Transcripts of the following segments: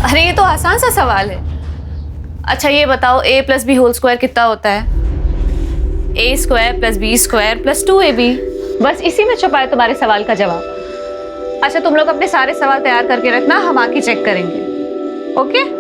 अरे ये तो आसान सा सवाल है। अच्छा ये बताओ a plus B whole square कितना होता है? a square plus B square plus 2ab। बस इसी में छुपा है तुम्हारे सवाल का जवाब। अच्छा तुम लोग अपने सारे सवाल तैयार करके रखना, हम आके चेक करेंगे। ओके?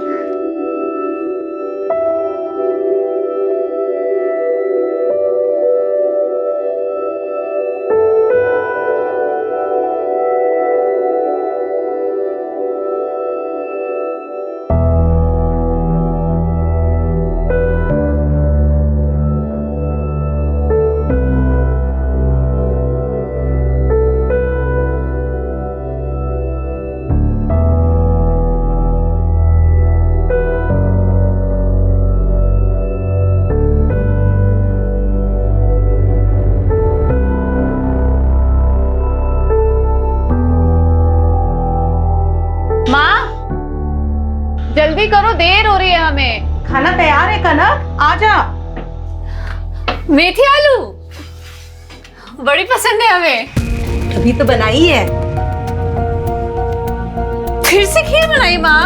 जल्दी करो, देर हो रही है हमें। खाना तैयार है कनक, आजा। मेथी आलू बड़ी पसंद है हमें। अभी तो बनाई है। फिर से खीर बनाई माँ,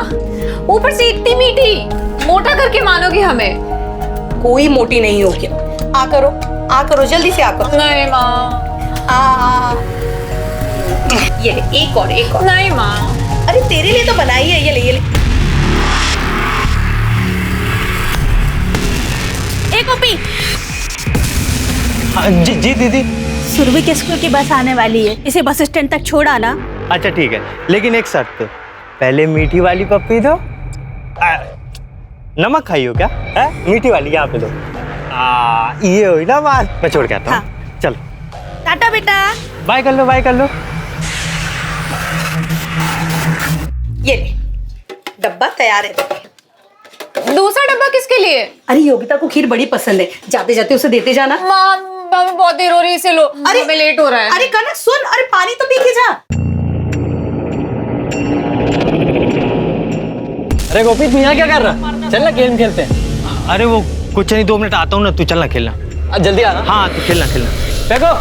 ऊपर से इतनी मीठी। मोटा करके मानोगे हमें। कोई मोटी नहीं हो क्या। आ करो जल्दी से आ करो। नहीं माँ। ये एक और नहीं माँ। अरे तेरे लिए तो बनाई है, ये ले। एक कॉपी। हाँ, जी दीदी। सुरभि के स्कूल की बस आने वाली है, इसे बस स्टैंड तक छोड़ आना। अच्छा ठीक है, लेकिन एक शर्त पे, पहले मीठी वाली पप्पी दो। नमक खाई हो क्या? है मीठी वाली यहाँ पे दो। ये हुई ना बात। मैं छोड़ के आता हूँ। हाँ। चलो टाटा बेटा। बाय कर लो। ये ले, डब्बा तैयार है। दूसरा डब्बा किसके लिए? अरे योगिता को खीर बड़ी पसंद है, जाते जाते उसे देते जाना। माँ बहुत देर हो रही है, इसे लो। अरे हमें लेट हो रहा है। अरे कनक सुन, अरे पानी तो पी के जा। अरे गोपी तू यहाँ क्या कर रहा? चल ना गेम खेलते हैं। अरे वो कुछ नहीं, 2 मिनट आता हूँ ना, तू चलना खेलना। जल्दी आना। हाँ तू खेलना। देखो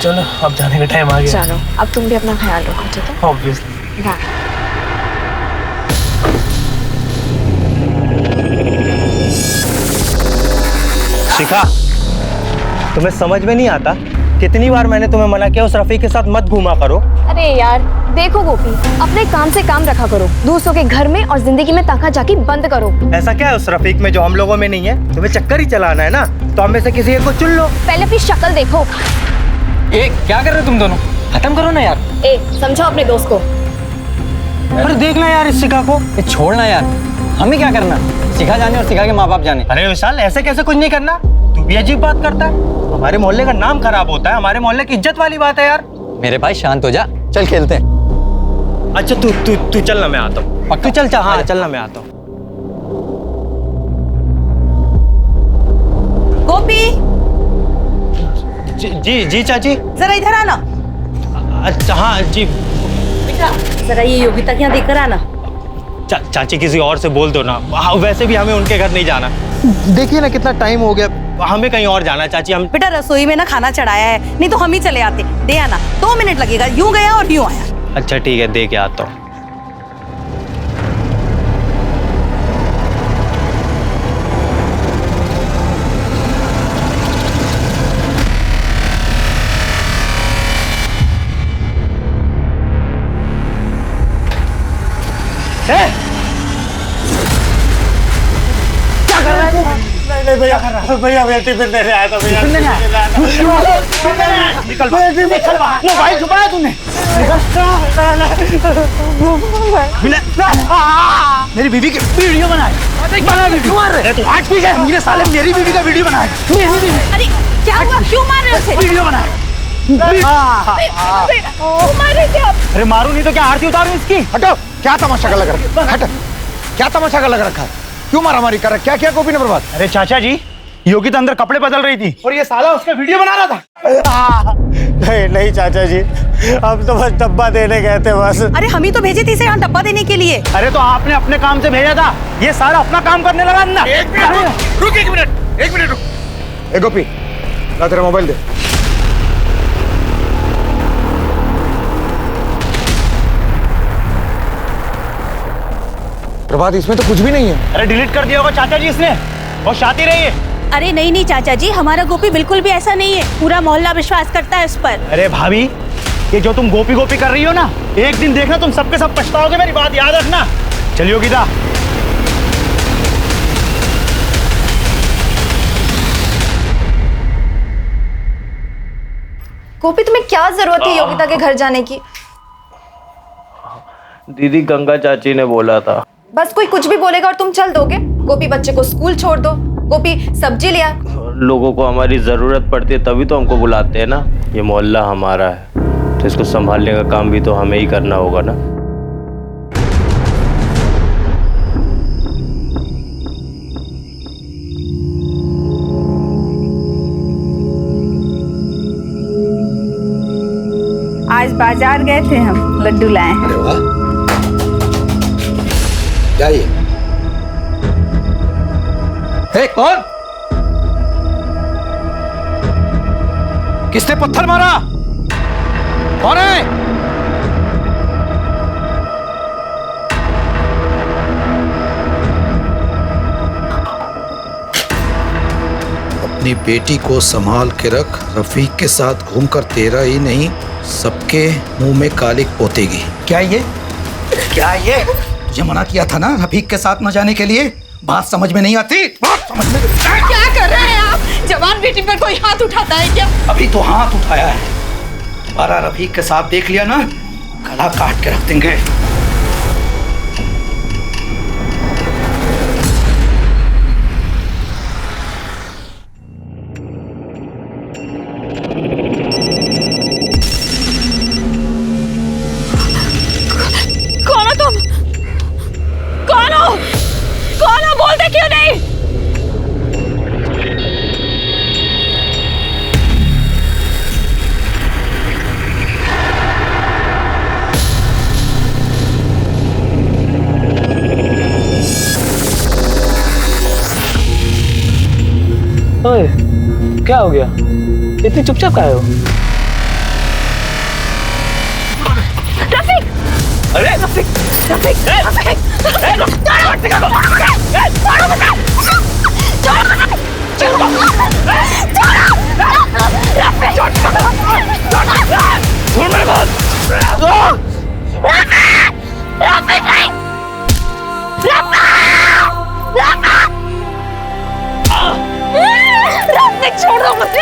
चलो अब जाने का टाइम आ गया। चलो अब तुम भी अपना ख्याल रखो, ठीक है? ऑब्वियसली। शिखा, तुम्हें समझ में नहीं आता? कितनी बार मैंने तुम्हें मना किया उस रफीक के साथ मत घूमा करो। अरे यार देखो गोपी, अपने काम से काम रखा करो, दूसरों के घर में और जिंदगी में ताका झाकी बंद करो। ऐसा क्या है उस रफीक में जो हम लोगों में नहीं है? तुम्हें चक्कर ही चलाना है ना, तो हम में से किसी एक को चुन लो। पहले अपनी शक्ल देखो। ए क्या कर रहे हो तुम दोनों? खत्म करो ना यार। ए समझाओ अपने दोस्त को। अरे देखना यार इस शिखा को। छोड़ना यार, हमें क्या करना? शिखा जाने और शिखा के माँ बाप जाने। अरे विशाल ऐसे कैसे कुछ नहीं करना? तू भी अजीब बात करता है। हमारे मोहल्ले का नाम खराब होता है, हमारे मोहल्ले की इज्जत वाली बात है यार। मेरे भाई शांत हो जा, चल खेलते हैं। अच्छा तू चलना, मैं आता हूँ। तू चल। हाँ चलना, मैं आता हूँ। गोपी जी चाची। जरा इधर आना। अच्छा हाँ जी। बेटा जरा ये योगिता के यहाँ देकर आना। चाची किसी और से बोल दो ना। वैसे भी हमें उनके घर नहीं जाना। देखिए ना कितना टाइम हो गया, हमें कहीं और जाना है चाची। हम बेटा रसोई में ना खाना चढ़ाया है, नहीं तो हम ही चले आते। दे आना, 2 मिनट लगेगा। यूं गया और यूं आया। अच्छा ठीक है, दे के आता हूँ। भैया टिफिन देने आया था। भैया निकल मोबाइल छुपाया तूने? मेरी बीवी की वीडियो बनाए। तू आज भी है मेरे साले, मेरी बीवी का वीडियो बनाए। अरे क्या हुआ, क्यों मार रहे हो उसे? वीडियो बनाए। अरे मारू नहीं तो क्या आरती उतारू इसकी? हटो, क्या तमाशा कर लग रखा है? हट, क्या तमाशा कर लग रखा है? क्यों मारामारी कर रहा है? क्या किया गोपी ने बर्बाद? अरे चाचा जी, योगिता अंदर कपड़े बदल रही थी और ये साला उसका वीडियो बना रहा था। नहीं चाचा जी, हम तो बस डब्बा देने गए थे बस। अरे हम ही तो भेजे थे इसे यहाँ डब्बा देने के लिए। अरे तो आपने अपने काम से भेजा था, ये सारा अपना काम करने लगा ना। एक मिनट रुक। ए गोपी, ला तेरा मोबाइल दे। प्रभात इसमें तो कुछ भी नहीं है। अरे डिलीट कर दिया होगा चाचा जी इसने, और शादी रही है। अरे नहीं नहीं चाचा जी, हमारा गोपी बिल्कुल भी ऐसा नहीं है। पूरा मोहल्ला विश्वास करता है उस पर। अरे भाभी, ये जो तुम गोपी गोपी कर रही हो ना, एक दिन देखना तुम सबके सब पछताओगे, मेरी बात याद रखना। चलिए योगिता। गोपी तुम्हें क्या जरूरत है योगिता के घर जाने की? दीदी गंगा चाची ने बोला था। बस कोई कुछ भी बोलेगा और तुम चल दोगे? गोपी बच्चे को स्कूल छोड़ दो, गोपी सब्जी ले आ। लोगों को हमारी जरूरत पड़ती है तभी तो हमको बुलाते हैं ना। ये मोहल्ला हमारा है तो इसको संभालने का काम भी तो हमें ही करना होगा ना। आज बाजार गए थे हम, लड्डू लाए हैं। अरे वाह, क्या ये? हे, कौन? किसने पत्थर मारा? कौन है? अपनी बेटी को संभाल के रख। रफीक के साथ घूमकर तेरा ही नहीं सबके मुंह में कालिक पोतेगी। क्या ये? क्या ये? तुझे मना किया था ना रफीक के साथ न जाने के लिए। बात समझ में नहीं आती? बात समझ में क्या कर रहे हैं आप? जवान बेटी पर कोई हाथ उठाता है क्या? अभी तो हाथ उठाया है, दोबारा रफीक के साथ देख लिया ना, गला काट के रख देंगे। कौन हो तुम? कौन हो? कौन हो? बोलते क्यों नहीं? ओए, क्या हो गया? इतनी चुपचाप काहे हो? रफीक! अरे रफीक! रफीक! रफीक! छोड़ दो मुझे।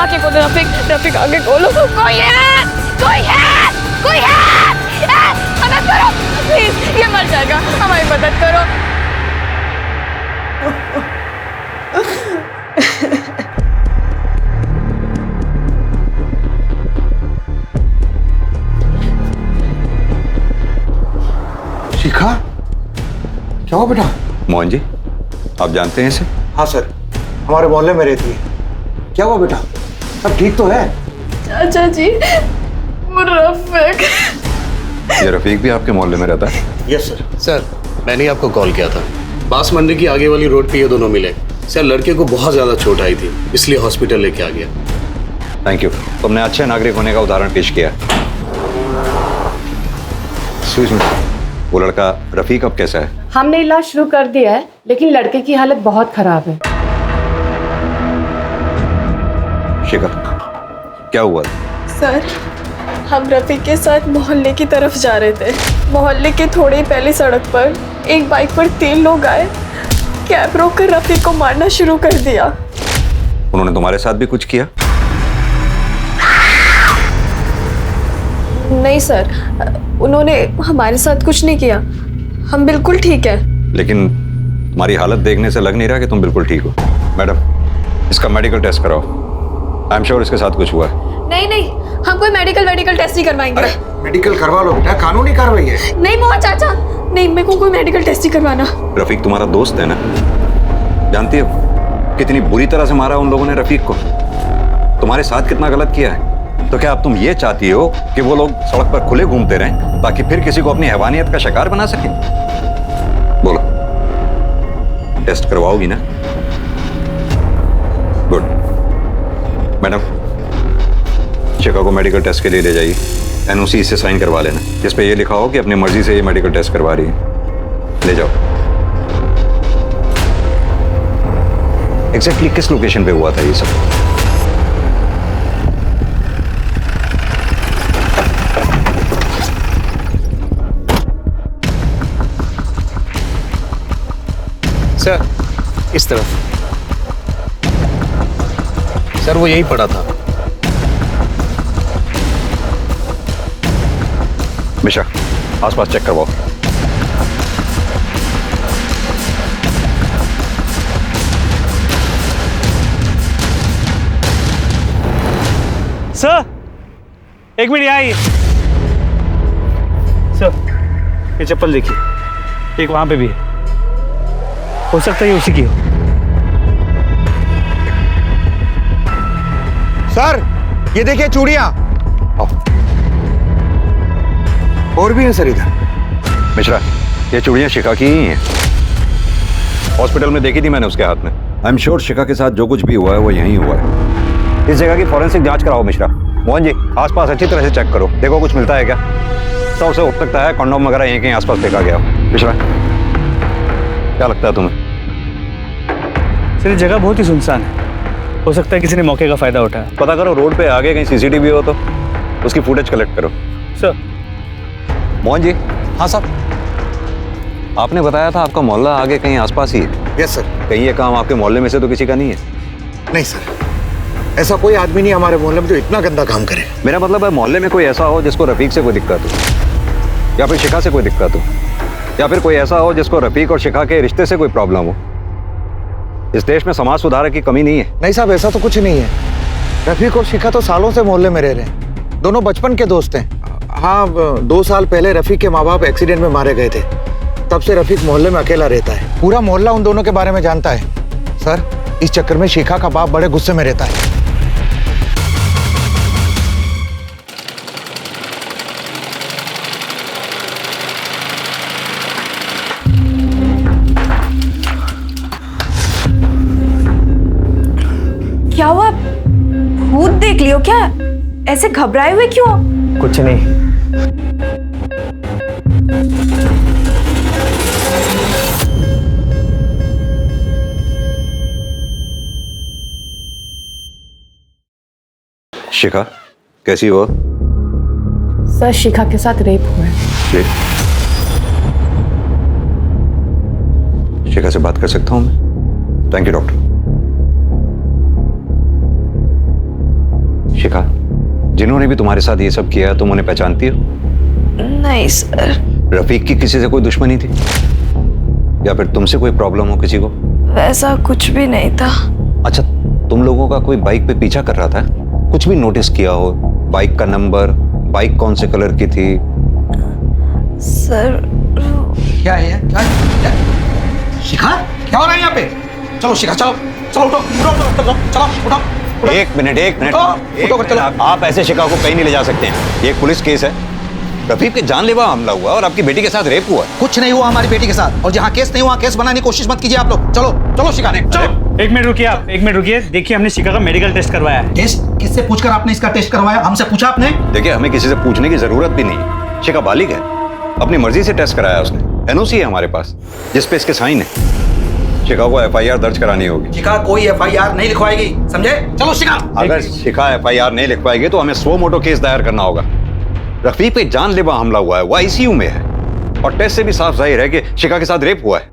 आगे खोलो रफीक, रफीक आगे खोलो। कोई है, कोई है, कोई है, मदद करो प्लीज, ये मर जाएगा, हमारी मदद करो। शिखा, क्या हुआ बेटा? मोहन जी, आप जानते हैं इसे? हाँ सर, हमारे मोहल्ले में रहती है। क्या हुआ बेटा, सब ठीक तो है? चाचा जी, वो रफीक। ये रफीक भी आपके मोहल्ले में रहता है? Yes sir. सर, मैंने आपको कॉल किया था। बास मंडी की आगे वाली रोड पे ये दोनों मिले। सर, लड़के को बहुत ज्यादा चोट आई थी, इसलिए हॉस्पिटल लेके आ गया। थैंक यू, तुमने अच्छे नागरिक होने का उदाहरण पेश किया। वो लड़का रफीक अब कैसा है? हमने इलाज शुरू कर दिया है, लेकिन लड़के की हालत बहुत खराब है। शिखा, क्या हुआ? सर, हम रफीक के साथ मोहल्ले की तरफ जा रहे थे। मोहल्ले के थोड़े ही पहले सड़क पर एक बाइक पर 3 लोग आए। कैब रोककर रफीक को मारना शुरू कर दिया। उन्होंने तुम्हारे साथ भी कुछ किया? नहीं सर, उन्होंने हमारे साथ कुछ नहीं किया, हम बिल्कुल ठीक है। लेकिन तुम्हारी हालत देखने से लग नहीं रहा कि तुम बिल्कुल ठीक हो। मैडम, इसका मेडिकल टेस्ट कराओ। आई एम श्योर इसके साथ कुछ हुआ है। नहीं नहीं, हम कोई मेडिकल टेस्ट नहीं करवाएंगे। मेडिकल करवा लो बेटा, कानूनी कार्रवाई है। नहीं मोहन चाचा, नहीं, मेरे को कोई मेडिकल टेस्ट नहीं करवाना। रफीक तुम्हारा दोस्त है ना, जानती हो कितनी बुरी तरह से मारा उन लोगों ने रफीक को, तुम्हारे साथ कितना गलत किया है। तो क्या अब तुम ये चाहती हो कि वो लोग सड़क पर खुले घूमते रहें ताकि फिर किसी को अपनी हैवानियत का शिकार बना सके? बोलो, टेस्ट करवाओगी ना? गुड। मैडम, शिका को मेडिकल टेस्ट के लिए ले जाइए। एनओसी इससे साइन करवा लेना, जिस पे ये लिखा हो कि अपनी मर्जी से ये मेडिकल टेस्ट करवा रही है। ले जाओ। एग्जैक्टली किस लोकेशन पे हुआ था ये सब? सर, इस तरफ। सर, वो यहीं पड़ा था। मिश्रा, आसपास चेक करवाओ। सर, एक मिनट यहाँ आइए। सर, ये चप्पल देखिए, एक वहां पे भी है, हो सकता है ये उसी की हो। सर, ये देखिए चूड़ियां। और भी है सर इधर। मिश्रा, ये चूड़ियां शिका की ही हैं। हॉस्पिटल में देखी थी मैंने उसके हाथ में। आई एम श्योर शिका के साथ जो कुछ भी हुआ है वो यहीं हुआ है। इस जगह की फॉरेंसिक जांच कराओ मिश्रा। मोहन जी, आसपास अच्छी तरह से चेक करो, देखो कुछ मिलता है क्या। तो उसे हो सकता है कंडोम वगैरह यहीं कहीं आसपास फेंका गया हो। मिश्रा, क्या लगता है तुम्हें? सर, ये जगह बहुत ही सुनसान है, हो सकता है किसी ने मौके का फायदा उठाया। पता करो रोड पे आगे कहीं सीसीटीवी हो तो उसकी फुटेज कलेक्ट करो। सर। मोहन जी। हाँ सर। आपने बताया था आपका मोहल्ला आगे कहीं आसपास ही है। Yes sir. कहीं ये काम आपके मोहल्ले में से तो किसी का नहीं है? नहीं सर, ऐसा कोई आदमी नहीं हमारे मोहल्ले में जो इतना गंदा काम करे। मेरा मतलब है मोहल्ले में कोई ऐसा हो जिसको रफीक से कोई दिक्कत हो, या फिर शिखा से कोई दिक्कत हो, या फिर कोई ऐसा हो जिसको रफीक और शिखा के रिश्ते से कोई प्रॉब्लम हो। इस देश में समाज सुधारक की कमी नहीं है। नहीं साहब, ऐसा तो कुछ नहीं है। रफीक और शिखा तो सालों से मोहल्ले में रह रहे हैं, दोनों बचपन के दोस्त हैं। हाँ, 2 साल पहले रफीक के माँ बाप एक्सीडेंट में मारे गए थे, तब से रफीक मोहल्ले में अकेला रहता है। पूरा मोहल्ला उन दोनों के बारे में जानता है। सर, इस चक्कर में शिखा का बाप बड़े गुस्से में रहता है। क्या हुआ? भूत देख लियो क्या? ऐसे घबराए हुए क्यों? कुछ नहीं। शिखा कैसी हो? सर, शिखा के साथ रेप हुआ है। शिखा से बात कर सकता हूँ मैं? Thank you doctor. शिखा, जिन्होंने भी तुम्हारे साथ ये सब किया है तुम उन्हें पहचानती हो? नहीं सर। रफीक की किसी से कोई दुश्मनी थी, या फिर तुमसे कोई प्रॉब्लम हो किसी को? वैसा कुछ भी नहीं था। अच्छा, तुम लोगों का कोई बाइक पे पीछा कर रहा था? कुछ भी नोटिस किया हो? बाइक का नंबर, बाइक कौन से कलर की थी? सर, क्या है? क्या? शिखा, क्या हो रहा है यहाँ पे? चलो शिखा, चलो चलो, उठो उठो उठो, चलो उठो। एक मिनट आप ऐसे शिखा को कहीं नहीं ले जा सकते हैं। ये एक पुलिस केस है। रफीक के जानलेवा हमला हुआ और आपकी बेटी के साथ रेप हुआ। कुछ नहीं हुआ हमारी बेटी के साथ, और जहाँ केस नहीं हुआ केस बनाने की कोशिश मत कीजिए आप लोग। चलो चलो शिखा ने, चलो। एक मिनट रुकिए आप, एक मिनट रुकिए। देखिए, हमने शिखा का मेडिकल टेस्ट करवाया है। टेस्ट? किससे पूछकर आपने इसका टेस्ट करवाया? हमसे पूछा आपने? देखिए, हमें किसी से पूछने की जरूरत भी नहीं। शिखा बालिग है, अपनी मर्जी से टेस्ट कराया उसने। एनओसी है हमारे पास जिस पे इसके साइन है। शिखा को एफआईआर दर्ज करानी होगी। शिखा कोई एफआईआर नहीं लिखवाएगी, समझे? चलो शिखा। अगर शिखा एफआईआर नहीं लिखवाएगी तो हमें सो मोटो केस दायर करना होगा। रफीक पे जानलेवा हमला हुआ है, वो आईसीयू में है, और टेस्ट से भी साफ जाहिर है कि शिखा के साथ रेप हुआ है।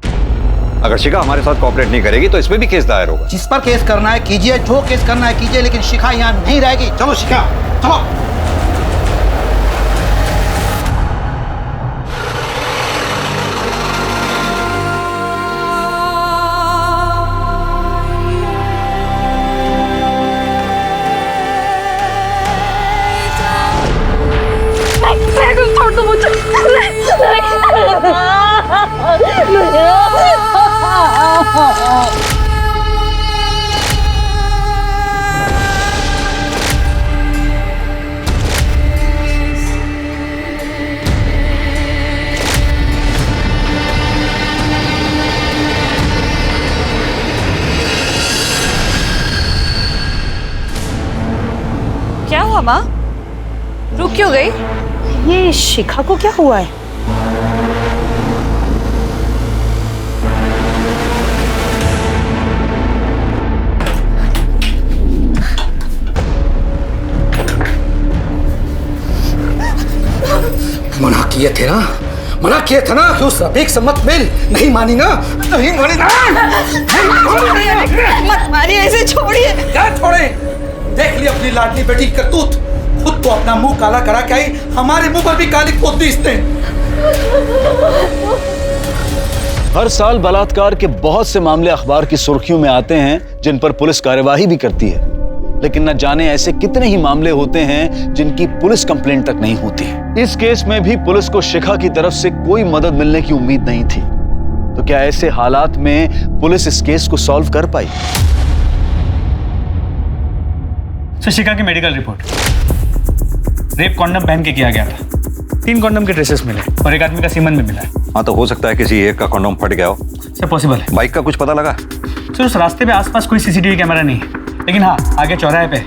अगर शिखा हमारे साथ कोऑपरेट नहीं करेगी तो इस पे भी केस दायर होगा। जिस पर केस करना है कीजिए, जो केस करना है कीजिए, लेकिन शिखा यहाँ नहीं रहेगी। चलो शिखा, चलो। माँ, रुक क्यों गई? ये शिखा को क्या हुआ है? मना किए थे ना, मना किए थे ना कि उस रफीक से मत मिल। नहीं मानी ना, नहीं मानी ना। मत मारिए, ऐसे छोड़िए। क्या छोड़े? देख ली अपनी लाडली बेटी की करतूत। खुद तो अपना मुंह काला करा के आई, हमारे मुंह पर भी काली पोत दी इसने। हर साल बलात्कार के बहुत से मामले अखबार की सुर्खियों में आते हैं जिन पर पुलिस कार्यवाही भी करती है, लेकिन न जाने ऐसे कितने ही मामले होते हैं जिनकी पुलिस कंप्लेंट तक नहीं होती। इस केस में भी पुलिस को शिखा की तरफ से कोई मदद मिलने की उम्मीद नहीं थी। तो क्या ऐसे हालात में पुलिस इस केस को सॉल्व कर पाई? सर, शिखा की मेडिकल रिपोर्ट, रेप कॉन्डम पहन के किया गया था। 3 कॉन्डम के ट्रेसेस मिले और एक आदमी का सीमन भी मिला है। हाँ, तो हो सकता है किसी एक का कॉन्डम फट गया हो। सर, पॉसिबल है। बाइक का कुछ पता लगा? सर, उस रास्ते पे आसपास कोई सीसीटीवी कैमरा नहीं है, लेकिन हाँ, आगे चौराहे पे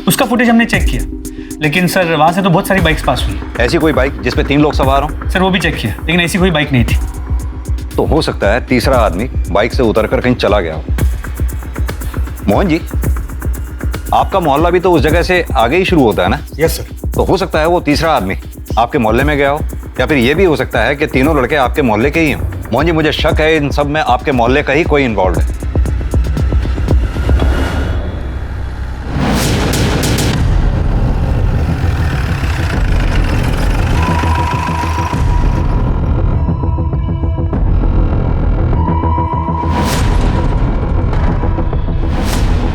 उसका फुटेज हमने चेक किया। लेकिन सर, वहाँ से तो बहुत सारी बाइक्स पास हुई। ऐसी कोई बाइक जिसपे 3 लोग सवार हों? सर, वो भी चेक किया, लेकिन ऐसी कोई बाइक नहीं थी। तो हो सकता है तीसरा आदमी बाइक से उतरकर कहीं चला गया हो। मोहन जी, आपका मोहल्ला भी तो उस जगह से आगे ही शुरू होता है ना? Yes sir. तो हो सकता है वो तीसरा आदमी आपके मोहल्ले में गया हो, या फिर ये भी हो सकता है कि तीनों लड़के आपके मोहल्ले के ही हों। मोहन जी, मुझे शक है इन सब में आपके मोहल्ले का ही कोई इन्वॉल्व है।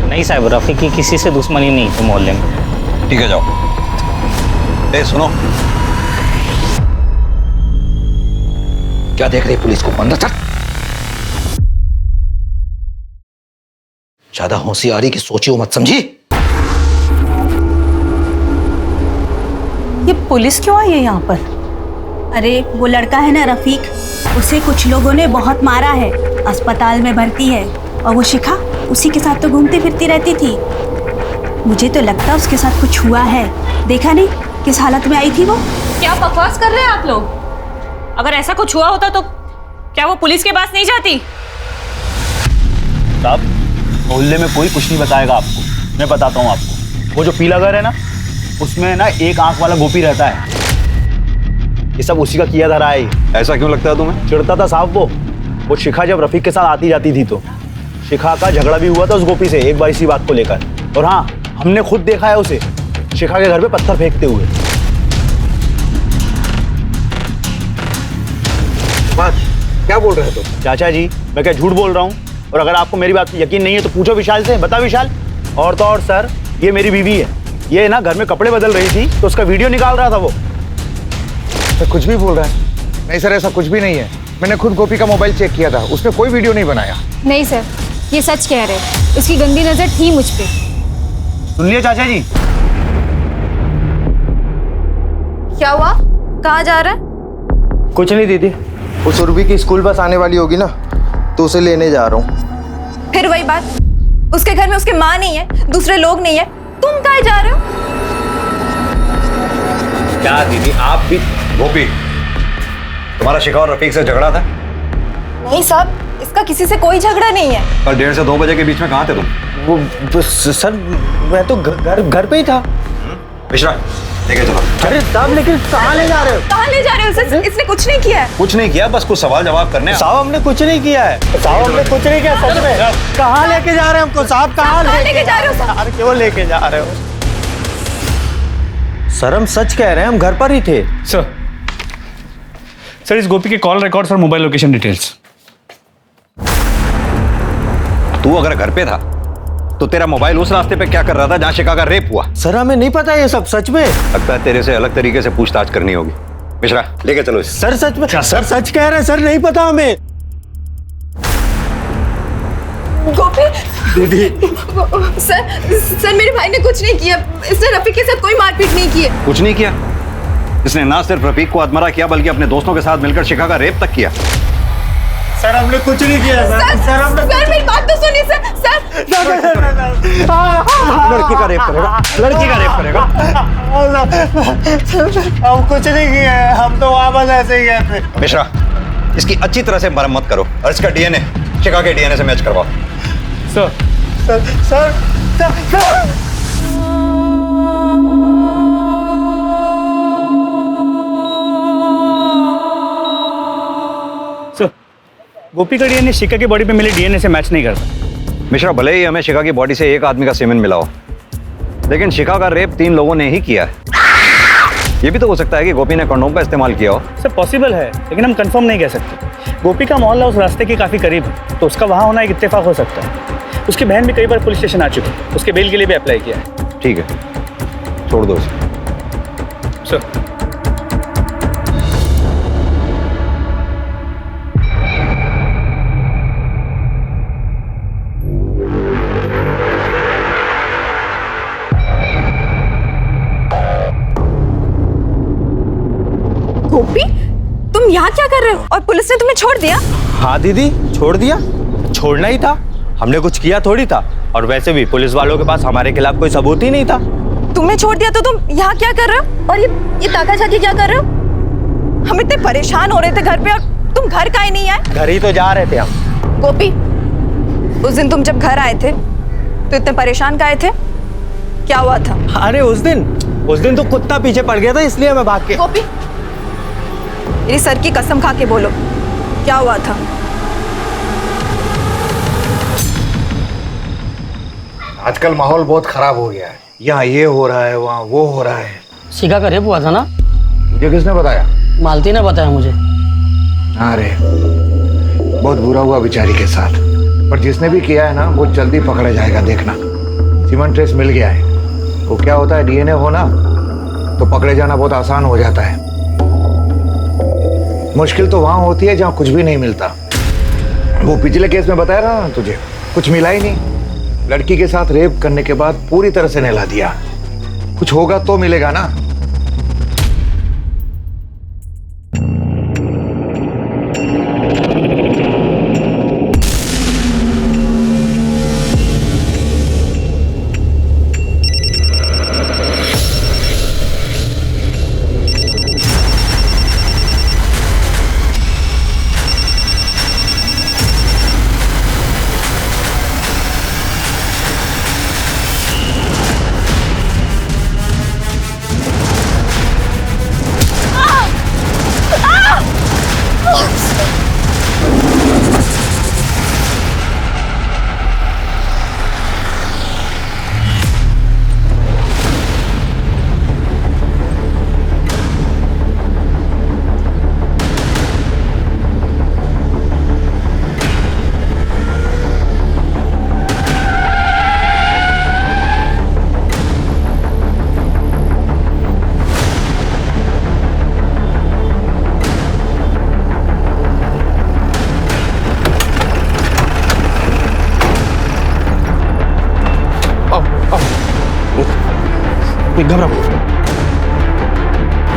नहीं साहब, रफीक की किसी से दुश्मनी नहीं है मोहल्ले में। ठीक है, जाओ। ए सुनो, क्या देख रही पुलिस को? अंदर चल। ज्यादा होशियारी की सोचियो मत, समझी? ये पुलिस क्यों आई है यहाँ पर? अरे वो लड़का है ना रफीक, उसे कुछ लोगों ने बहुत मारा है, अस्पताल में भर्ती है। और वो शिखा उसी के साथ तो घूमती फिरती रहती थी। मुझे तो लगता है उसके साथ कुछ हुआ है। देखा नहीं किस हालत में आई थी वो? क्या बकवास कर रहे हैं आप लोग? अगर ऐसा कुछ हुआ होता तो क्या वो पुलिस के पास नहीं जाती? साहब, मोहल्ले में कोई कुछ नहीं बताएगा आपको। मैं बताता हूँ आपको। वो जो पीला घर है ना, उसमें ना एक आंख वाला गोपी रहता है। ये सब उसी का किया धरा है। ऐसा क्यों लगता है तुम्हें? चिढ़ता था साहब वो शिखा जब रफीक के साथ आती जाती थी तो शिखा का झगड़ा भी हुआ था उस गोपी से एक बार इसी बात को लेकर। और हाँ, हमने खुद देखा है उसे शिखा के घर पे पत्थर फेंकते हुए। बात क्या बोल रहे हो तुम? चाचा जी, मैं क्या झूठ बोल रहा हूँ? और अगर आपको मेरी बात यकीन नहीं है तो पूछो विशाल से। बता विशाल। और तो और सर, ये मेरी बीवी है। ये ना घर में कपड़े बदल रही थी तो उसका वीडियो निकाल रहा था वो। सर, कुछ भी बोल रहा है? नहीं सर, ऐसा कुछ भी नहीं है। मैंने खुद गोपी का मोबाइल चेक किया था, उसने कोई वीडियो नहीं बनाया। नहीं सर, ये सच कह रहे। उसकी गंदी नजर थी मुझ पे। सुन लिया चाचा जी? क्या हुआ? कहाँ जा रहा है? कुछ नहीं दीदी, वो सुरभि की स्कूल बस आने वाली होगी ना, तो उसे लेने जा रहा हूँ। फिर वही बात, उसके घर में उसकी माँ नहीं है, दूसरे लोग नहीं है, तुम कहाँ जा रहे हो? क्या दीदी, आप भी? गोपी, तुम्हारा शिखा और रफीक से झगड़ा था? नहीं साहब, इसका किसी से कोई झगड़ा नहीं है। कल 1:30 से 2 बजे के बीच में कहाँ थे तुम? वो सर, मैं तो घर पे ही था। मिश्रा, लेके चलो। अरे साहब, लेकिन कहाँ ले जा रहे हो? कहाँ ले जा रहे हो? इसने कुछ नहीं किया है। कुछ नहीं किया, बस कुछ सवाल जवाब करने हैं। साहब, हमने कुछ नहीं किया है। साहब, हमने कुछ नहीं किया सच में। कहाँ लेके जा रहे हैं हमको साहब? कहाँ लेके जा रहे हो साहब? अरे क्यों लेके जा रहे हो सर? हम सच कह रहे हैं, हम घर पर ही थे। सर, इस गोपी के कॉल रिकॉर्ड्स और मोबाइल लोकेशन डिटेल्स। तू अगर घर पे था तो तेरा मोबाइल उस रास्ते पे क्या कर रहा था जहां शिखा का रेप हुआ? सर, हमें नहीं पता ये सब सच में। लगता है तेरे से अलग तरीके से पूछताछ करनी होगी। मिश्रा, लेके चलो इसे। सर सच में, सर सच कह रहे हैं सर, नहीं पता हमें। गोपी दीदी, सर मेरे भाई ने कुछ नहीं किया। इसने रफीक के साथ कोई मारपीट नहीं की है। कुछ नहीं किया? इसने ना सिर्फ रफीक को अधमरा किया बल्कि अपने दोस्तों के साथ मिलकर शिखा का रेप तक किया। सर हमने कुछ नहीं किया सर हमने सर मेरी बात तो सुनिए सर लड़की का रेप करेगा, लड़की का रेप करेगा। हम कुछ नहीं किए हैं, हम तो वहाँ बस ऐसे ही गए थे। मिश्रा, इसकी अच्छी तरह से मरम्मत करो और इसका डीएनए शिखा के डीएनए से मैच करवाओ। Sir sir sir sir sir Gopi का डीएनए शिखा की बॉडी पे मिले डीएनए से मैच नहीं करता। मिश्रा, भले ही हमें शिखा की बॉडी से एक आदमी का सीमेंट मिला हो, लेकिन शिखा का रेप 3 लोगों ने ही किया है। ये भी तो हो सकता है कि गोपी ने कंडोम का इस्तेमाल किया हो। सर पॉसिबल है, लेकिन हम कंफर्म नहीं कह सकते। गोपी का मोहल्ला उस रास्ते के काफी करीब है, तो उसका वहाँ होना एक इत्तेफाक हो सकता है। उसकी बहन भी कई बार पुलिस स्टेशन आ चुकी है, उसके बेल के लिए भी अप्लाई किया है। ठीक है, छोड़ दो उसे। सर गोपी तुम यहाँ क्या कर रहे हो और पुलिस ने तुम्हें छोड़ दिया? हाँ दीदी, छोड़ दिया। छोड़ना ही था, हमने कुछ किया थोड़ी था। और वैसे भी पुलिस वालों के पास हमारे खिलाफ कोई सबूत ही नहीं था। तुम्हें छोड़ दिया तो तुम यहाँ क्या कर रहे हो? और ये ताका झाकी क्या कर रहे हो? हम इतने परेशान हो रहे थे घर पे और तुम घर काहे नहीं आए? घर ही तो जा रहे थे हम। गोपी, उस दिन तुम जब घर आए थे तो इतने परेशान काहे थे? क्या हुआ था? अरे उस दिन तो कुत्ता पीछे पड़ गया था, इसलिए मैं भाग के। गोपी, मेरी सर की कसम खा के बोलो, क्या हुआ था? आजकल माहौल बहुत खराब हो गया है। यहाँ ये हो रहा है, वहाँ वो हो रहा है। शिखा का रेप हुआ था ना? मुझे किसने बताया? मालती ने बताया मुझे। अरे बहुत बुरा हुआ बेचारी के साथ, पर जिसने भी किया है ना वो जल्दी पकड़ा जाएगा, देखना। सीमेंट ट्रेस मिल गया है। वो क्या होता है, डीएनए हो ना तो पकड़े जाना बहुत आसान हो जाता है। मुश्किल तो वहां होती है जहां कुछ भी नहीं मिलता। वो पिछले केस में बताया ना तुझे, कुछ मिला ही नहीं। लड़की के साथ रेप करने के बाद पूरी तरह से नहला दिया। कुछ होगा तो मिलेगा ना।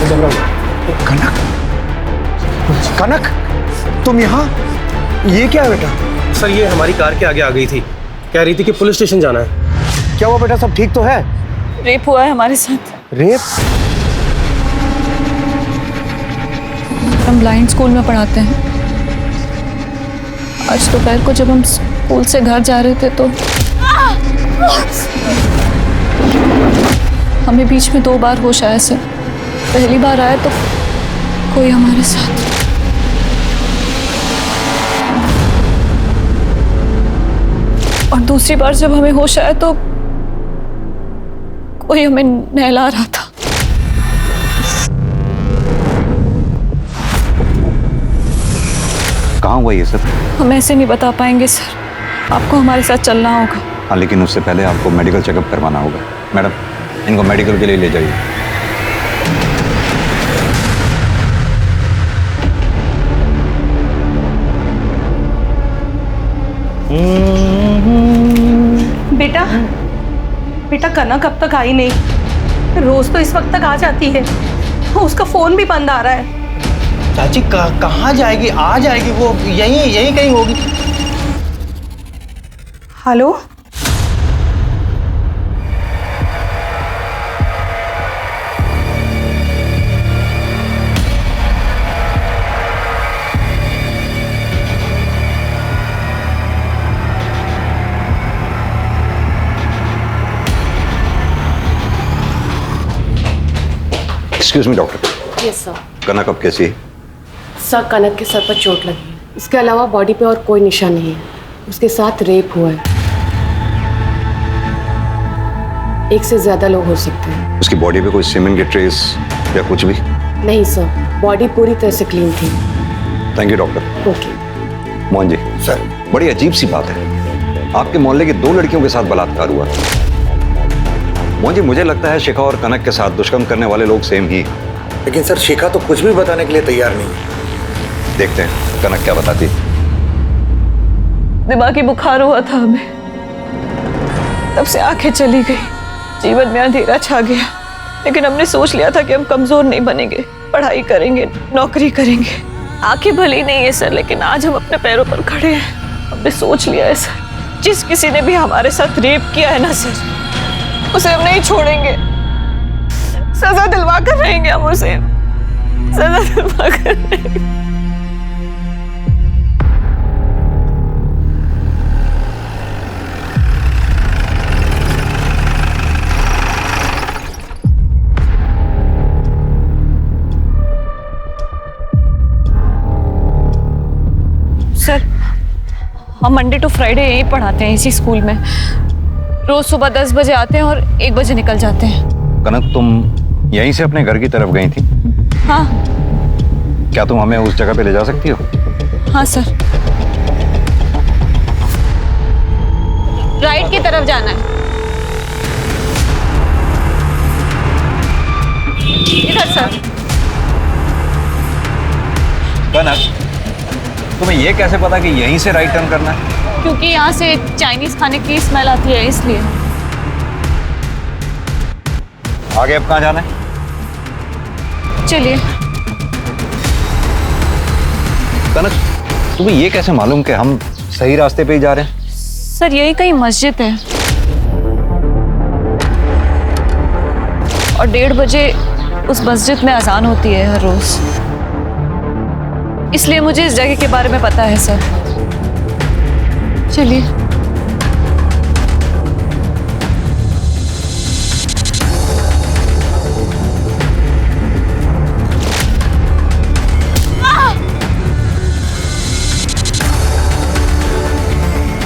घबराओ। कनक, कनक तुम यहाँ? ये क्या है बेटा? सर ये हमारी कार के आगे आ गई थी, कह रही थी कि पुलिस स्टेशन जाना है। क्या हुआ बेटा, सब ठीक तो है? रेप हुआ है हमारे साथ। रेप? हम ब्लाइंड स्कूल में पढ़ाते हैं। आज दोपहर को जब हम स्कूल से घर जा रहे थे तो हमें बीच में 2 बार होश आया सर। पहली बार आया तो कोई हमारे साथ, और दूसरी बार जब हमें होश आया तो कोई हमें नहला रहा था। कहाँ हुआ ये सब? हम ऐसे नहीं बता पाएंगे सर, आपको हमारे साथ चलना होगा। हाँ, लेकिन उससे पहले आपको मेडिकल चेकअप करवाना होगा। मैडम, इनको मेडिकल के लिए ले जाइए। बेटा, बेटा कनक अब तक आई नहीं। रोज तो इस वक्त तक आ जाती है, उसका फोन भी बंद आ रहा है। चाची कहाँ जाएगी? आ जाएगी वो, यहीं कहीं होगी। Hello, excuse me doctor. Yes sir. Kanak अब कैसी है? सर कनक के सर पर चोट लगी है, इसके अलावा बॉडी पे और कोई निशान नहीं है। उसके साथ रेप हुआ है। एक से ज्यादा लोग हो सकते हैं। उसकी बॉडी पे कोई सीमेंट के ट्रेस या कुछ भी? नहीं सर, बॉडी पूरी तरह से क्लीन थी। Thank you doctor. Okay. Mohan ji sir, बड़ी अजीब सी बात है, आपके मोहल्ले की 2 लड़कियों के साथ बलात्कार हुआ। मोहन जी, मुझे लगता है शिखा और कनक के साथ दुष्कर्म करने वाले लोग सेम ही। लेकिन सर, शिखा तो कुछ भी बताने के लिए तैयार नहीं है। देखते हैं कनक क्या बताती। दिमागी बुखार हुआ था हमें, तब से आंखें चली गई, जीवन में अंधेरा छा गया। लेकिन हमने सोच लिया था कि हम कमजोर नहीं बनेंगे, पढ़ाई करेंगे, नौकरी करेंगे। आंखें भली नहीं है सर, लेकिन आज हम अपने पैरों पर खड़े हैं। हमने सोच लिया है सर, जिस किसी ने भी हमारे साथ रेप किया है ना सर, उसे हम नहीं छोड़ेंगे। सजा दिलवा कर रहेंगे हम उसे, सजा दिलवा कर रहेंगे। सर, हम मंडे टू फ्राइडे यहीं पढ़ाते हैं, इसी स्कूल में। रोज सुबह 10 बजे आते हैं और 1 बजे निकल जाते हैं। कनक, तुम यहीं से अपने घर की तरफ गई थी? हाँ। क्या तुम हमें उस जगह पे ले जा सकती हो? हाँ सर। राइट की तरफ जाना है। इधर सर। कनक, तुम्हें ये कैसे पता कि यहीं से राइट टर्न करना है? क्योंकि यहाँ से चाइनीज खाने की स्मेल आती है, इसलिए। आगे अब कहाँ जाना है? चलिए। कनक, तुम्हें ये कैसे मालूम कि हम सही रास्ते पे ही जा रहे हैं? सर, यही कहीं मस्जिद है और 1:30 बजे उस मस्जिद में अजान होती है हर रोज, इसलिए मुझे इस जगह के बारे में पता है सर। चलिए।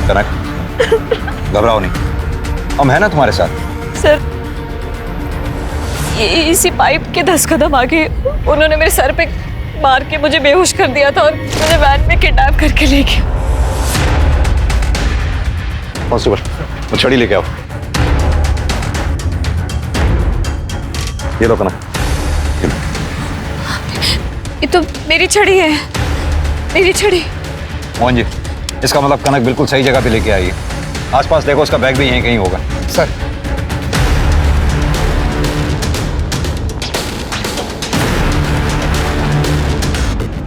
कनक, घबराओ नहीं, हम है ना तुम्हारे साथ। सर, इसी पाइप के 10 कदम आगे उन्होंने मेरे सर पे मार के मुझे बेहोश कर दिया था और मुझे वैन में किडनैप करके ले गया। कांस्टेबल, वो छड़ी लेके आओ। ये लो कनक। ये तो मेरी छड़ी है, मेरी छड़ी। मोहन जी, इसका मतलब कनक बिल्कुल सही जगह पे लेके आई है। आसपास देखो, उसका बैग भी यहीं कहीं होगा। सर,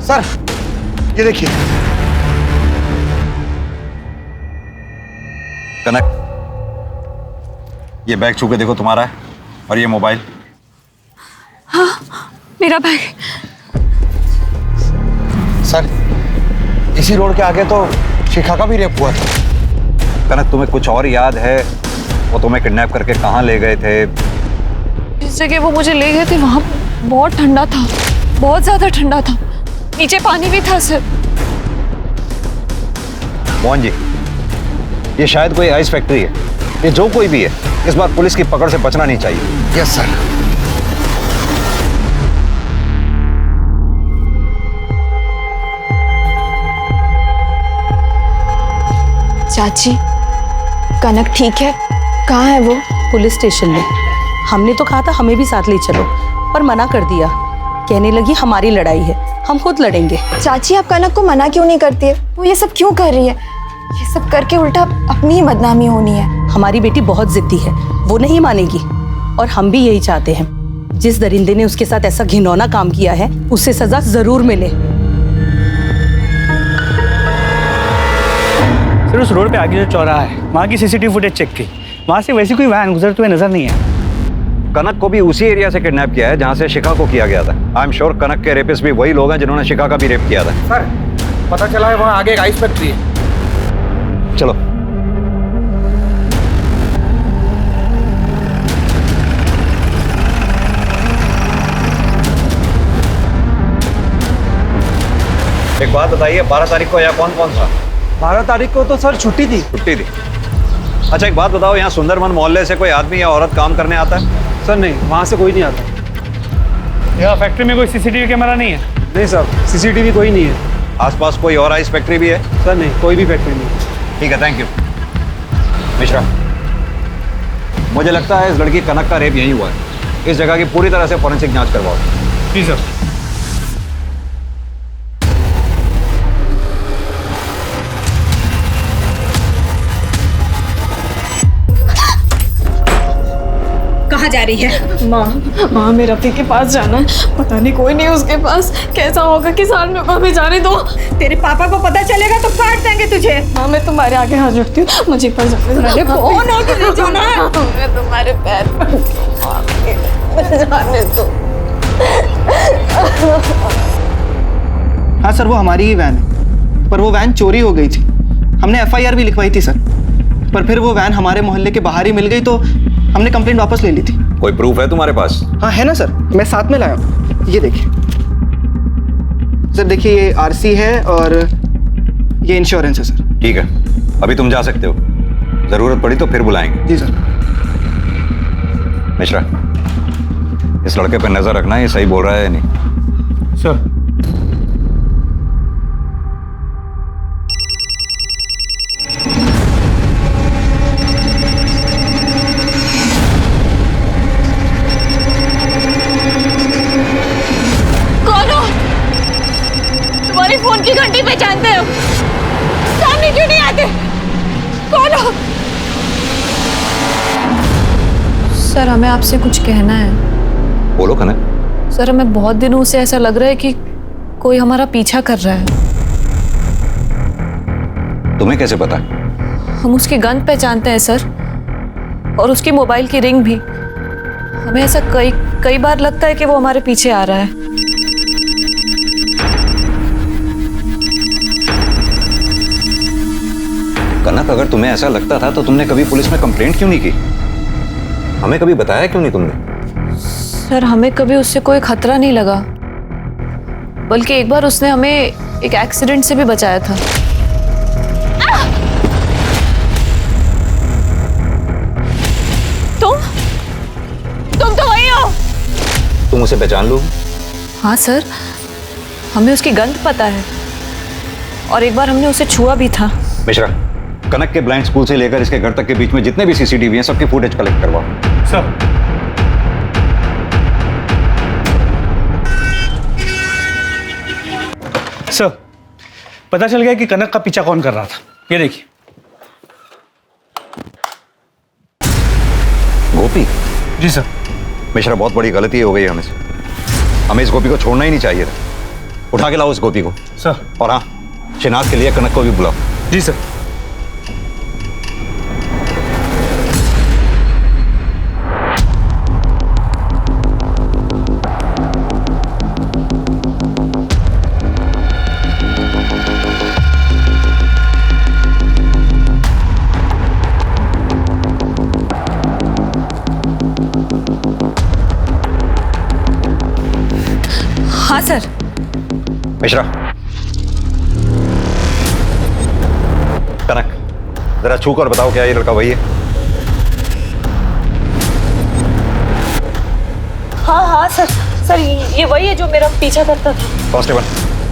सर, ये देखिए। कनक, ये बैग छू के देखो, तुम्हारा है। और ये मोबाइल। हाँ, मेरा बैग। सर, इसी रोड के आगे तो शिखा का भी रेप हुआ था। कनक, तुम्हें कुछ और याद है? वो तुम्हें किडनैप करके कहाँ ले गए थे? जिस जगह वो मुझे ले गए थे वहां बहुत ठंडा था, बहुत ज्यादा ठंडा था। नीचे पानी भी था सर। मोहन जी, ये शायद कोई आइस फैक्ट्री है। ये जो कोई भी है, इस बार पुलिस की पकड़ से बचना नहीं चाहिए। Yes sir. चाची, कनक ठीक है? कहाँ है वो? पुलिस स्टेशन में। हमने तो कहा था हमें भी साथ ले चलो, पर मना कर दिया। कहने लगी हमारी लड़ाई है, हम खुद लड़ेंगे। चाची, आप कनक को मना क्यों नहीं करती है? वो ये सब क्यों कर रही है? ये सब करके उल्टा अपनी ही बदनामी होनी है। हमारी बेटी बहुत जिद्दी है, वो नहीं मानेगी। और हम भी यही चाहते हैं, जिस दरिंदे ने उसके साथ ऐसा घिनौना काम किया है उसे सजा जरूर मिले। सर उस रोड पे आगे जो चौराहा है वहाँ की सीसीटीवी फुटेज चेक की, वहाँ से वैसी कोई वैन गुजरते हुए नजर नहीं है। कनक को भी उसी एरिया से किडनैप किया है जहाँ से शिखा को किया गया था। आई एम श्योर कनक के रेपिस्ट भी वही लोग हैं जिन्होंने शिखा का भी रेप किया था। सर पता चला है वहाँ आगे एक आइस फैक्ट्री है। चलो। एक बात बताइए, 12 तारीख को यहाँ कौन कौन था? 12 तारीख को तो सर छुट्टी थी। छुट्टी थी। अच्छा एक बात बताओ, यहाँ सुंदरवन मोहल्ले से कोई आदमी या औरत काम करने आता है? सर नहीं, वहाँ से कोई नहीं आता। यहाँ फैक्ट्री में कोई सीसीटीवी कैमरा नहीं है? नहीं सर, सीसीटीवी कोई नहीं है। आसपास कोई और आइस फैक्ट्री भी है? सर नहीं, कोई भी फैक्ट्री नहीं। ठीक है, थैंक यू। मिश्रा, मुझे लगता है इस लड़की कनक का रेप यहीं हुआ है। इस जगह की पूरी तरह से फॉरेंसिक जांच करवाओ। जी सर। कहाँ जा रही है? माँ मैं रफी के पास जाना है। पता नहीं कोई नहीं उसके पास। कैसा होगा कि साल में हमें जाने दो। तेरे पापा को पता चलेगा तो काट देंगे तुझे। माँ मैं तुम्हारे आगे हाथ जोड़ती हूँ, मुझे पर जाने दो। अरे कौन हो तुझे जाना है? मैं तुम्हारे पैर जाने दो। हाँ सर, वो हमारी ही वैन है, पर वो वैन चोरी हो गई थी। हमने एफआईआर भी लिखवाई थी सर, पर फिर वो वैन हमारे मोहल्ले के बाहर ही मिल गई तो हमने कंप्लेंट वापस ले ली थी। कोई प्रूफ है तुम्हारे पास? हाँ है ना सर, मैं साथ में लाया हूँ। ये देखिए सर, देखिए ये आरसी है और ये इंश्योरेंस है सर। ठीक है, अभी तुम जा सकते हो। जरूरत पड़ी तो फिर बुलाएंगे। जी सर। मिश्रा, इस लड़के पर नजर रखना, ये सही बोल रहा है या नहीं? सर। तुम्हारी फोन की घंटी पहचानते हो? सामने क्यों नहीं आते? कौन हो? सर हमें आपसे कुछ कहना है। बोलो कनक। सर हमें बहुत दिनों से ऐसा लग रहा है कि कोई हमारा पीछा कर रहा है। तुम्हें कैसे पता? हम उसकी गंध पहचानते हैं सर, और उसकी मोबाइल की रिंग भी। हमें ऐसा कई बार लगता है कि वो हमारे पीछे आ रहा है। कनक, अगर तुम्हें ऐसा लगता था तो तुमने कभी पुलिस में कंप्लेंट क्यों नहीं की? हमें कभी बताया क्यों नहीं तुमने? सर हमें कभी उससे कोई खतरा नहीं लगा, बल्कि एक बार उसने हमें एक एक्सीडेंट से भी बचाया था। तुम तो वही हो। तुम उसे पहचान लो? हाँ सर, हमें उसकी गंध पता है, और एक बार हमने उसे छुआ भी था। मिश्रा, कनक के ब्लाइंड स्कूल से लेकर इसके घर तक के बीच में जितने भी सीसीटीवी हैं सबकी फुटेज कलेक्ट करवाओ। सर। सर पता चल गया कि कनक का पीछा कौन कर रहा था। ये देखिए। गोपी? जी सर। मिश्रा, बहुत बड़ी गलती हो गई हमें से। हमें इस गोपी को छोड़ना ही नहीं चाहिए था। उठा के लाओ इस गोपी को। सर। और हाँ, शिनाख्त के लिए कनक को भी बुलाओ। जी सर। हाँ सर। मिश्रा, कनक जरा छू कर बताओ क्या ये लड़का वही है? हाँ हाँ सर, ये वही है जो मेरा पीछा करता था। कांस्टेबल,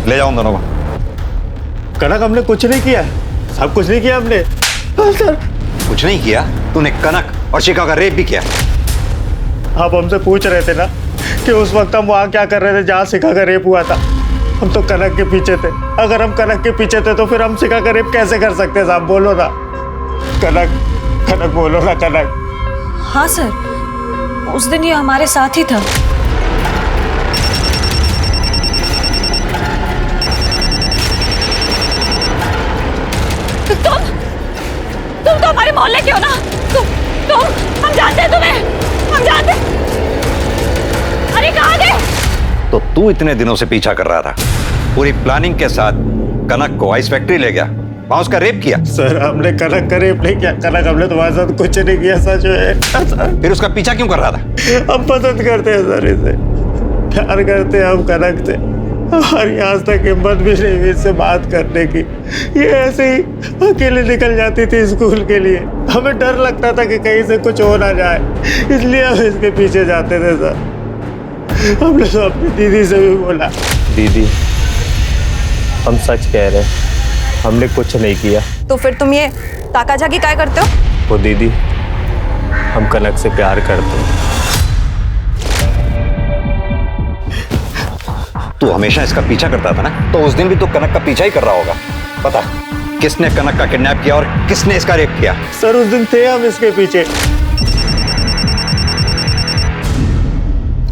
ले जाओ उन दोनों को। कनक, हमने कुछ नहीं किया। सब कुछ नहीं किया हमने। हाँ सर। कुछ नहीं किया? तूने कनक और शिखा का रेप भी किया। आप हमसे पूछ रहे थे ना कि उस वक्त हम वहाँ क्या कर रहे थे जहाँ शिखा का रेप हुआ था। हम तो कनक के पीछे थे। अगर हम कनक के पीछे थे तो फिर हम शिखा का रेप कैसे कर सकते साहब? बोलो ना कनक, कनक बोलो ना कनक। हाँ सर, उस दिन ये हमारे साथ ही था। मोहल्ले के हो ना? तुम हम जानते हैं तुम्हें, हम जानते। अरे कहाँ गए? तो तू इतने दिनों से पीछा कर रहा था, पूरी प्लानिंग के साथ कनक को आइस फैक्ट्री ले गया, वहां उसका रेप किया। सर हमने कनक का रेप नहीं किया, कनक हमने तुम्हारे साथ कुछ नहीं किया, सच में। फिर उसका पीछा क्यों कर रहा था? हम पसंद करते हैं सर इसे, प्यार करते हैं हम कनक से। हमारी आज तक हिम्मत भी नहीं हुई इससे बात करने की। ये ऐसे ही अकेले निकल जाती थी स्कूल के लिए। हमें डर लगता था कि कहीं से कुछ हो ना जाए, इसलिए हम इसके पीछे जाते थे सर। हमने तो अपनी दीदी से भी बोला। दीदी हम सच कह रहे हैं, हमने कुछ नहीं किया। तो फिर तुम ये ताकाझाकी काय करते हो? वो दीदी हम कनक से प्यार करते हैं। तू हमेशा इसका पीछा करता था ना, तो उस दिन भी तू कनक का पीछा ही कर रहा होगा। पता किसने कनक का किडनैप किया और किसने इसका रेप किया? सर उस दिन थे हम इसके पीछे,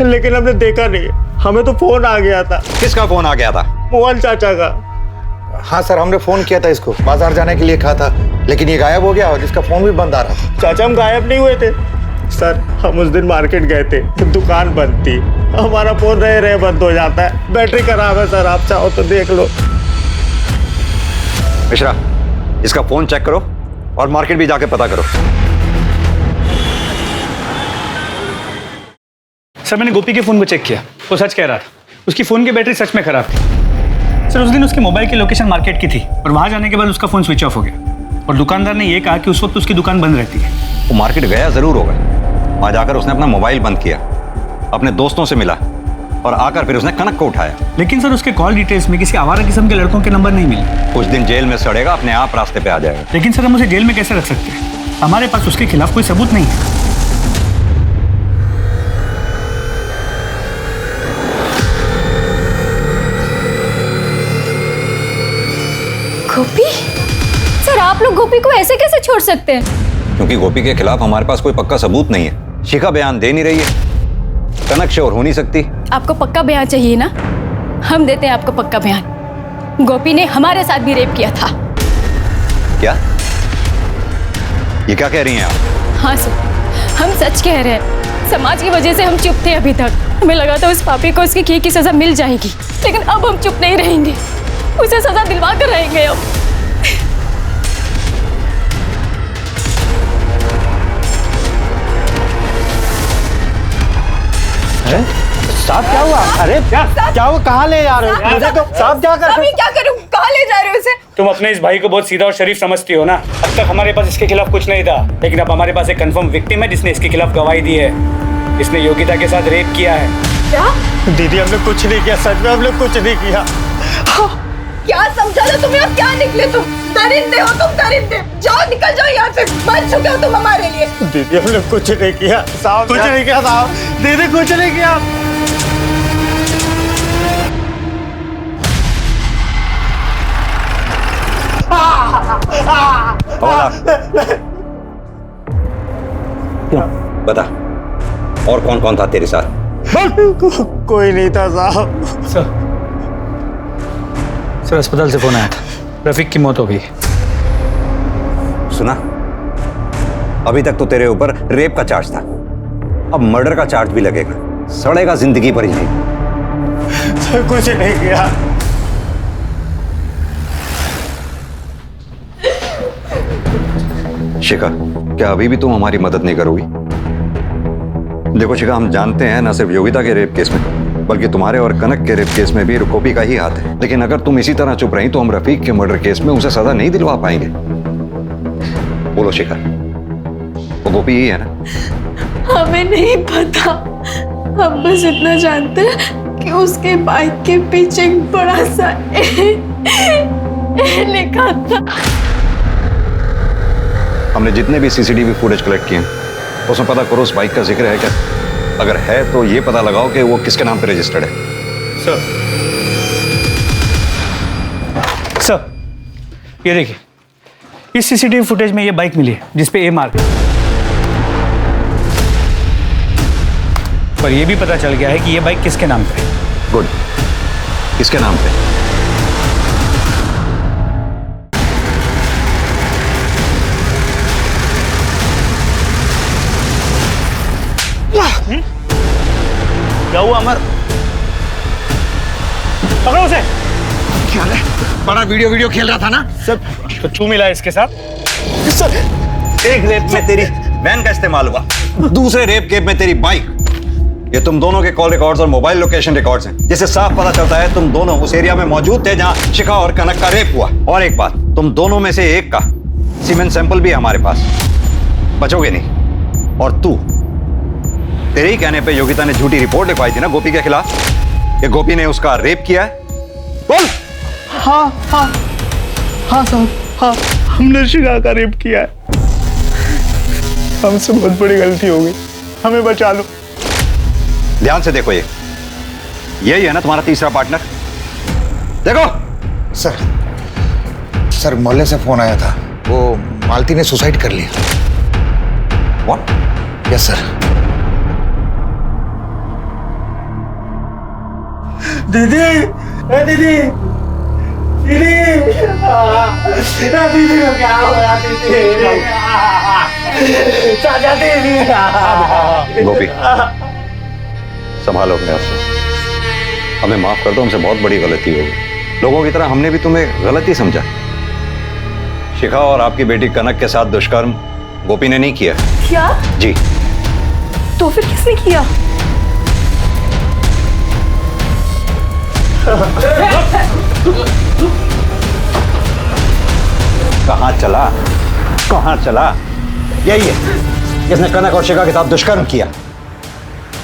लेकिन हमने देखा नहीं। हमें तो फोन आ गया था। किसका फोन आ गया था? मोहन चाचा का। हाँ सर, हमने फोन किया था इसको, बाजार जाने के लिए कहा था, लेकिन ये गायब हो गया और इसका फोन भी बंद आ रहा था। चाचा हम गायब नहीं हुए थे सर, हम उस दिन मार्केट गए थे, दुकान बंद थी, हमारा फोन रहे बंद हो जाता है, बैटरी खराब है सर, आप चाहो तो देख लो। मिश्रा, इसका फोन चेक करो और मार्केट भी जाके पता करो। सर मैंने गोपी के फोन को चेक किया, वो सच कह रहा था, उसकी फोन की बैटरी सच में खराब थी। सर उस दिन उसके मोबाइल की लोकेशन मार्केट की थी और वहां जाने के बाद उसका फोन स्विच ऑफ हो गया और दुकानदार ने यह कहा कि उस वक्त उसकी दुकान बंद रहती है। वो मार्केट गया जरूर होगा, वहां जाकर उसने अपना मोबाइल बंद किया, अपने दोस्तों से मिला और आकर फिर उसने कनक को उठाया। लेकिन सर उसके कॉल डिटेल्स में किसी आवारा किस्म के लड़कों के नंबर नहीं मिले। कुछ दिन जेल में सड़ेगा, अपने आप रास्ते पे आ जाएगा। लेकिन सर हम उसे जेल में कैसे रख सकते हैं? हमारे पास उसके खिलाफ कोई सबूत नहीं है। गोपी? सर आप लोग गोपी को ऐसे कैसे छोड़ सकते हैं? क्योंकि गोपी के खिलाफ हमारे पास कोई पक्का सबूत नहीं है। शिखा बयान दे नहीं रही है, कनक श्योर हो नहीं सकती। आपको पक्का बयान चाहिए ना? हम देते हैं आपको पक्का बयान। गोपी ने हमारे साथ भी रेप किया था। क्या? ये क्या कह रही हैं आप? हाँ सर, हम सच कह रहे हैं। समाज की वजह से हम चुप थे अभी तक। हमें लगा था उस पापी को उसकी की सजा मिल जाएगी, लेकिन अब हम चुप नहीं रहेंगे, उसे सजा दिलवा कर रहेंगे अब। साहब क्या हुआ? अरे क्या हुआ? कहाँ ले जा रहे हो? मुझे तो साहब क्या कर रहे हो? क्या करूं? कहाँ ले जा रहे हो इसे? तुम अपने इस भाई को बहुत सीधा और शरीफ समझती हो ना। अब तक हमारे पास इसके खिलाफ कुछ नहीं था, लेकिन अब हमारे पास एक कंफर्म विक्टिम है जिसने इसके खिलाफ गवाही दी है। इसने योगिता के साथ रेप किया है। क्या? दीदी हमने कुछ नहीं किया, सच में हमने कुछ नहीं किया। क्या समझा था तुम्हें और क्या निकले तुम? दरिंदे हो तुम, दरिंदे। जाओ निकल जाओ यहाँ से, मर चुके हो तुम हमारे लिए। दीदी हमने कुछ नहीं किया साहब, कुछ नहीं किया साहब, दीदी कुछ नहीं किया। बता, और कौन कौन था तेरे साथ? कोई नहीं था साहब। सर अस्पताल से फोन आया था, रफीक की मौत हो गई। सुना? अभी तक तो तेरे ऊपर रेप का चार्ज था, अब मर्डर का चार्ज भी लगेगा। सड़ेगा जिंदगी भर ही। सर कुछ नहीं किया। शिखा, क्या अभी भी तुम हमारी मदद नहीं करोगी? देखो शिखा, हम जानते हैं न सिर्फ योगिता के रेप केस में, बल्कि तुम्हारे और कनक के रेप केस में भी गोपी का ही हाथ है। लेकिन अगर तुम इसी तरह चुप रही तो हम रफीक के मर्डर केस में उसे सजा नहीं दिलवा पाएंगे। बोलो शिखा, वो गोपी ही है ना? हमें नहीं पता, हम बस इतना जानते हैं कि उसके बाइक के पीछे एक बड़ा सा ए लिखा था। हमने जितने भी सीसीटीवी फुटेज कलेक्ट किए हैं उसमें पता करो उस बाइक का जिक्र है क्या। अगर है तो ये पता लगाओ कि वो किसके नाम पे रजिस्टर्ड है। सर ये देखिए, इस सीसीटीवी फुटेज में ये बाइक मिली है जिसपे ए मार्क है। पर ये भी पता चल गया है कि ये बाइक किसके नाम पे है। गुड, किसके नाम पे? क्या हुआ अमर? पकड़ो उसे। क्या है? बड़ा वीडियो खेल रहा था ना सर। तो चू मिला इसके साथ। सर, एक रेप में तेरी वैन का इस्तेमाल हुआ, दूसरे रेप केस में तेरी बाइक। ये तुम दोनों के कॉल रिकॉर्ड्स और मोबाइल लोकेशन रिकॉर्ड्स हैं, जिससे साफ पता चलता है तुम दोनों उस एरिया में मौजूद थे जहां शिखा और कनक का रेप हुआ। और एक बात, तुम दोनों में से एक का सीमेंट सैंपल भी है हमारे पास, बचोगे नहीं। और तू, तेरे ही कहने पे योगिता ने झूठी रिपोर्ट लिखवाई थी ना गोपी के खिलाफ, कि गोपी ने उसका रेप किया है। बोल। हाँ साहब, हाँ, हमने शिखा का रेप किया है। हमसे बहुत बड़ी गलती हो गई, हमें बचा लो। ध्यान से देखो, यही है ना तुम्हारा तीसरा पार्टनर? देखो। सर मोहल्ले से फोन आया था, वो मालती ने सुसाइड कर लिया। व्हाट? Yes sir. दीदी, दीदी को क्या हुआ? दीदी गोपी, संभालो अपने आप को, हमें माफ कर दो, हमसे बहुत बड़ी गलती हो गई। लोगों की तरह हमने भी तुम्हें गलत ही समझा। शिखा और आपकी बेटी कनक के साथ दुष्कर्म गोपी ने नहीं किया। क्या? जी। तो फिर किसने किया? कहाँ चला? यही है जिसने कनक और शिखा के साथ दुष्कर्म किया।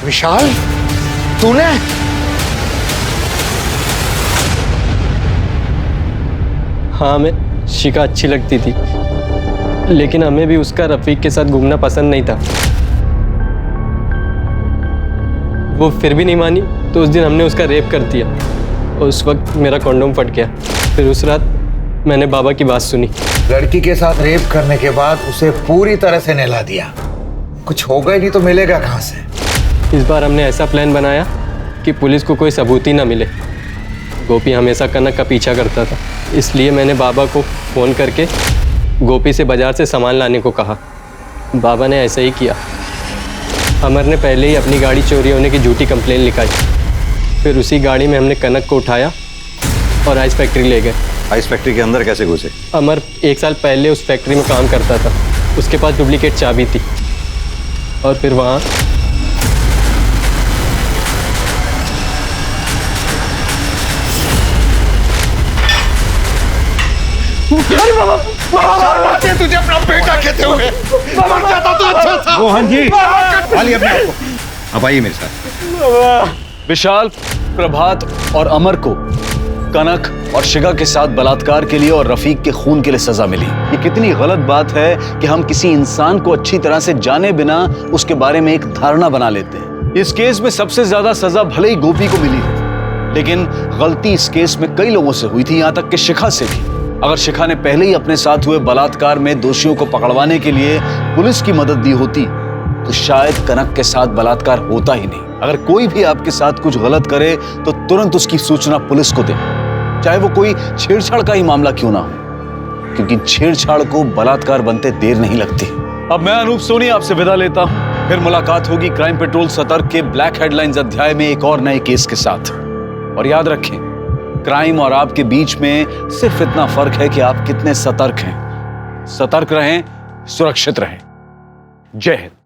विशाल, तूने? हाँ, हमें शिखा अच्छी लगती थी, लेकिन हमें भी उसका रफीक के साथ घूमना पसंद नहीं था। वो फिर भी नहीं मानी, तो उस दिन हमने उसका रेप कर दिया और उस वक्त मेरा कॉन्डोम फट गया। फिर उस रात मैंने बाबा की बात सुनी। लड़की के साथ रेप करने के बाद उसे पूरी तरह से नहला दिया, कुछ होगा ही नहीं तो मिलेगा कहाँ से? इस बार हमने ऐसा प्लान बनाया कि पुलिस को कोई सबूत ही ना मिले। गोपी हमेशा कनक का पीछा करता था, इसलिए मैंने बाबा को फ़ोन करके गोपी से बाज़ार से सामान लाने को कहा। बाबा ने ऐसा ही किया। अमर ने पहले ही अपनी गाड़ी चोरी होने की झूठी कंप्लेन लिखाई। फिर उसी गाड़ी में हमने कनक को उठाया और आइस फैक्ट्री ले गए। आइस फैक्ट्री के अंदर कैसे घुसे? अमर 1 साल पहले उस फैक्ट्री में काम करता था, उसके पास डुप्लीकेट चाबी थी और फिर वहाँ तुझे अपना बेटा कहते हुए तो अच्छा था। मोहन जी, खाली अपने आप को। अब आइए मेरे साथ। विशाल, प्रभात और अमर को कनक और शिखा के साथ बलात्कार के लिए और रफीक के खून के लिए सजा मिली। ये कितनी गलत बात है कि हम किसी इंसान को अच्छी तरह से जाने बिना उसके बारे में एक धारणा बना लेते हैं। इस केस में सबसे ज्यादा सजा भले ही गोपी को मिली है, लेकिन गलती इस केस में कई लोगों से हुई थी, यहाँ तक कि शिखा से भी। अगर शिखा ने पहले ही अपने साथ हुए बलात्कार में दोषियों को पकड़वाने के लिए पुलिस की मदद दी होती तो शायद कनक के साथ बलात्कार होता ही नहीं। अगर कोई भी आपके साथ कुछ गलत करे तो तुरंत उसकी सूचना पुलिस को दें, चाहे वो कोई छेड़छाड़ का ही मामला क्यों ना हो, क्योंकि छेड़छाड़ को बलात्कार बनते देर नहीं लगती। अब मैं अनूप सोनी आपसे विदा लेता हूं। फिर मुलाकात होगी क्राइम पेट्रोल सतर्क के ब्लैक हेडलाइंस अध्याय में एक और नए केस के साथ। और याद रखें, क्राइम और आपके बीच में सिर्फ इतना फर्क है कि आप कितने सतर्क हैं। सतर्क रहें, सुरक्षित रहें। जय हिंद।